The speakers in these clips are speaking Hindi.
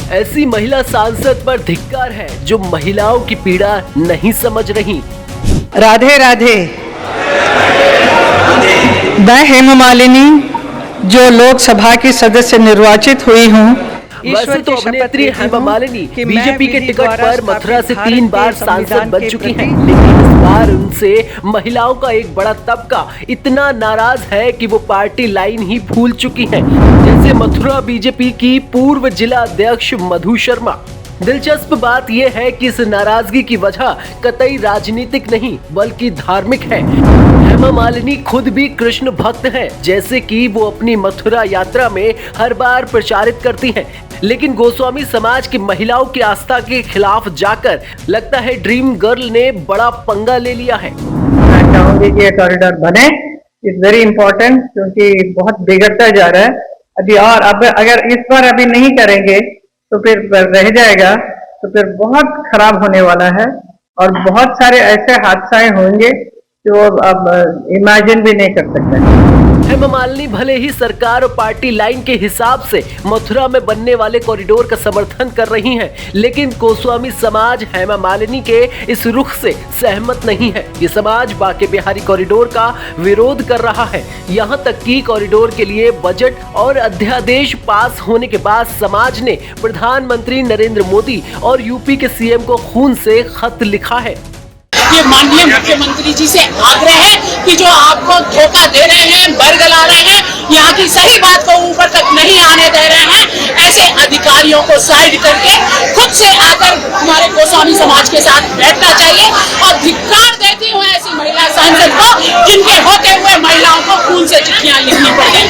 ऐसी महिला सांसद पर धिक्कार है जो महिलाओं की पीड़ा नहीं समझ रही। राधे राधे। मैं हेमा मालिनी जो लोकसभा की सदस्य निर्वाचित हुई हूँ। वैसे तो अभिनेत्री हेमा मालिनी बीजेपी के टिकट पर मथुरा से 3 बार सांसद बन चुकी हैं, लेकिन इस बार उनसे महिलाओं का एक बड़ा तबका इतना नाराज है कि वो पार्टी लाइन ही भूल चुकी हैं। जैसे मथुरा बीजेपी की पूर्व जिला अध्यक्ष मधु शर्मा। दिलचस्प बात यह है कि इस नाराजगी की वजह कतई राजनीतिक नहीं बल्कि धार्मिक है। हेमा मालिनी खुद भी कृष्ण भक्त हैं, जैसे कि वो अपनी मथुरा यात्रा में हर बार प्रचारित करती हैं। लेकिन गोस्वामी समाज की महिलाओं की आस्था के खिलाफ जाकर लगता है ड्रीम गर्ल ने बड़ा पंगा ले लिया है। मैं चाहूंगी कि ये कॉरिडोर बने, इट्स वेरी इंपॉर्टेंट, क्योंकि बहुत बिगड़ता जा रहा है अभी। और अब अगर इस बार अभी नहीं करेंगे तो फिर रह जाएगा, तो फिर बहुत खराब होने वाला है और बहुत सारे ऐसे हादसे होंगे जो अब इमेजिन भी नहीं कर सकते। हेमा मालिनी भले ही सरकार और पार्टी लाइन के हिसाब से मथुरा में बनने वाले कॉरिडोर का समर्थन कर रही हैं, लेकिन गोस्वामी समाज हेमा मालिनी के इस रुख से सहमत नहीं है। ये समाज बांके बिहारी कॉरिडोर का विरोध कर रहा है। यहाँ तक कि कॉरिडोर के लिए बजट और अध्यादेश पास होने के बाद समाज ने प्रधानमंत्री नरेंद्र मोदी और यूपी के सीएम को खून से खत लिखा है। ये माननीय मुख्यमंत्री जी से आग्रह है कि जो आपको धोखा दे रहे हैं, बरगला रहे हैं, यहाँ की सही बात को ऊपर तक नहीं आने दे रहे हैं, ऐसे अधिकारियों को साइड करके खुद से आकर हमारे गोस्वामी समाज के साथ बैठना चाहिए और धिक्कार देती हूँ ऐसी महिला सांसद को जिनके होते हुए महिलाओं को खून से चिट्ठियां लिखनी पड़ी।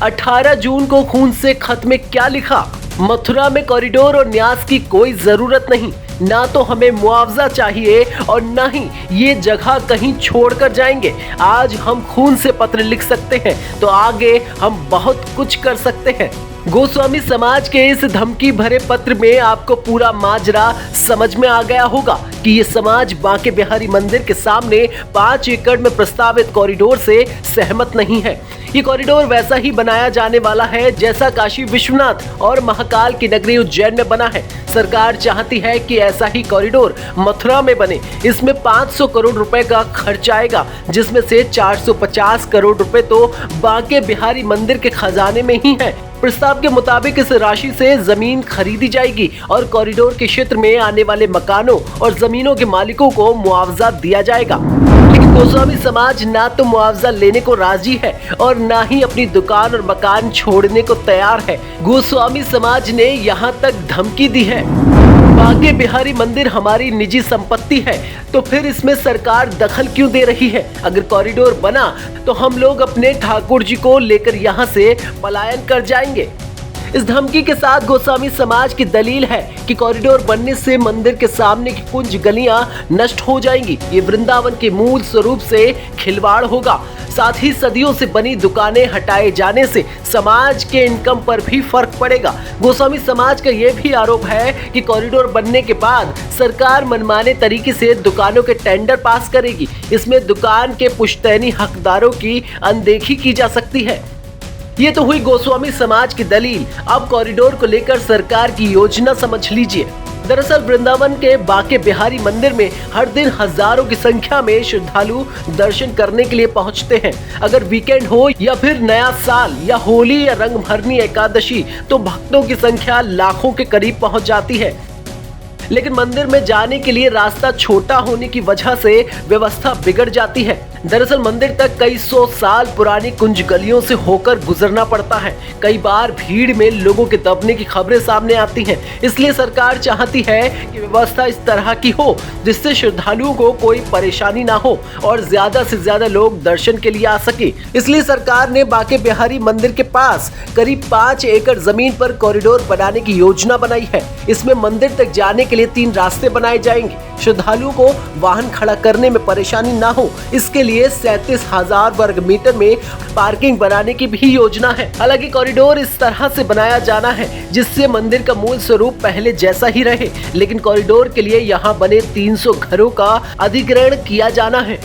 18 जून को खून से खत में क्या लिखा? मथुरा में कॉरिडोर और न्यास की कोई जरूरत नहीं, ना तो हमें मुआवजा चाहिए और ना ही ये जगह कहीं छोड़कर जाएंगे। आज हम खून से पत्र लिख सकते हैं तो आगे हम बहुत कुछ कर सकते हैं। गोस्वामी समाज के इस धमकी भरे पत्र में आपको पूरा माजरा समझ में आ गया होगा कि ये समाज बांके बिहारी मंदिर के सामने 5 एकड़ में प्रस्तावित कॉरिडोर से सहमत नहीं है। ये कॉरिडोर वैसा ही बनाया जाने वाला है जैसा काशी विश्वनाथ और महाकाल की नगरी उज्जैन में बना है। सरकार चाहती है कि ऐसा ही कॉरिडोर मथुरा में बने। इसमें 500 करोड़ रुपए का खर्च आएगा, जिसमें से 450 करोड़ रुपए तो बांके बिहारी मंदिर के खजाने में ही है। प्रस्ताव के मुताबिक इस राशि से जमीन खरीदी जाएगी और कॉरिडोर के क्षेत्र में आने वाले मकानों और जमीनों के मालिकों को मुआवजा दिया जाएगा। लेकिन गोस्वामी समाज ना तो मुआवजा लेने को राजी है और ना ही अपनी दुकान और मकान छोड़ने को तैयार है। गोस्वामी समाज ने यहाँ तक धमकी दी है, बांके बिहारी मंदिर हमारी निजी संपत्ति है, तो फिर इसमें सरकार दखल क्यों दे रही है? अगर कॉरिडोर बना तो हम लोग अपने ठाकुर जी को लेकर यहाँ से पलायन कर जाएंगे। इस धमकी के साथ गोस्वामी समाज की दलील है कि कॉरिडोर बनने से मंदिर के सामने की कुछ गलियां नष्ट हो जाएंगी। ये वृंदावन के मूल स्वरूप से खिलवाड़ होगा। साथ ही सदियों से बनी दुकानें हटाए जाने से समाज के इनकम पर भी फर्क पड़ेगा। गोस्वामी समाज का यह भी आरोप है कि कॉरिडोर बनने के बाद सरकार मनमाने तरीके से दुकानों के टेंडर पास करेगी। इसमें दुकान के पुश्तैनी हकदारों की अनदेखी की जा सकती है। ये तो हुई गोस्वामी समाज की दलील। अब कॉरिडोर को लेकर सरकार की योजना समझ लीजिए। दरअसल वृंदावन के बांके बिहारी मंदिर में हर दिन हजारों की संख्या में श्रद्धालु दर्शन करने के लिए पहुंचते हैं। अगर वीकेंड हो या फिर नया साल या होली या रंगभरनी एकादशी तो भक्तों की संख्या लाखों के करीब पहुंच जाती है। लेकिन मंदिर में जाने के लिए रास्ता छोटा होने की वजह से व्यवस्था बिगड़ जाती है। दरअसल मंदिर तक कई 100 साल पुरानी कुंज गलियों से होकर गुजरना पड़ता है। कई बार भीड़ में लोगों के दबने की खबरें सामने आती हैं। इसलिए सरकार चाहती है कि व्यवस्था इस तरह की हो जिससे श्रद्धालुओं को कोई परेशानी ना हो और ज्यादा से ज्यादा लोग दर्शन के लिए आ सके। इसलिए सरकार ने बांके बिहारी मंदिर के पास करीब 5 एकड़ जमीन पर कॉरिडोर बनाने की योजना बनाई है। इसमें मंदिर तक जाने के लिए 3 रास्ते बनाए जाएंगे। श्रद्धालुओं को वाहन खड़ा करने में परेशानी ना हो, इसके लिए 37,000 वर्ग मीटर में पार्किंग बनाने की भी योजना है। हालांकि कॉरिडोर इस तरह से बनाया जाना है जिससे मंदिर का मूल स्वरूप पहले जैसा ही रहे, लेकिन कॉरिडोर के लिए यहाँ बने 300 घरों का अधिग्रहण किया जाना है।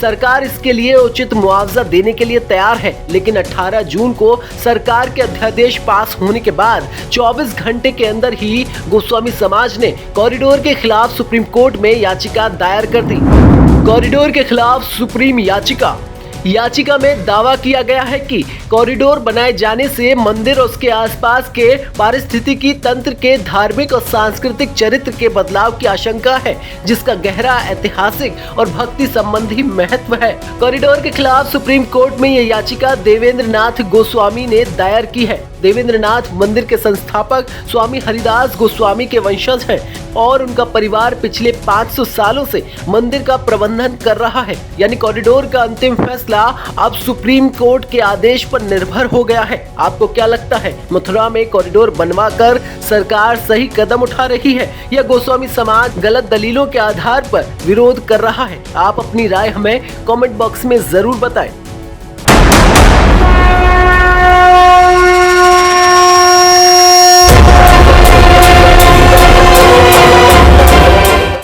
सरकार इसके लिए उचित मुआवजा देने के लिए तैयार है, लेकिन 18 जून को सरकार के अध्यादेश पास होने के बाद 24 घंटे के अंदर ही गोस्वामी समाज ने कॉरिडोर के खिलाफ सुप्रीम कोर्ट में याचिका दायर कर दी। कॉरिडोर के खिलाफ सुप्रीम याचिका में दावा किया गया है कि कॉरिडोर बनाए जाने से मंदिर और उसके आसपास के पारिस्थितिकी तंत्र के धार्मिक और सांस्कृतिक चरित्र के बदलाव की आशंका है, जिसका गहरा ऐतिहासिक और भक्ति संबंधी महत्व है। कॉरिडोर के खिलाफ सुप्रीम कोर्ट में यह याचिका देवेंद्र नाथ गोस्वामी ने दायर की है। देवेंद्र नाथ मंदिर के संस्थापक स्वामी हरिदास गोस्वामी के वंशज हैं और उनका परिवार पिछले 500 सालों से मंदिर का प्रबंधन कर रहा है। यानी कॉरिडोर का अंतिम फैसला अब सुप्रीम कोर्ट के आदेश पर निर्भर हो गया है। आपको क्या लगता है, मथुरा में कॉरिडोर बनवाकर सरकार सही कदम उठा रही है या गोस्वामी समाज गलत दलीलों के आधार पर विरोध कर रहा है? आप अपनी राय हमें कमेंट बॉक्स में जरूर बताएं।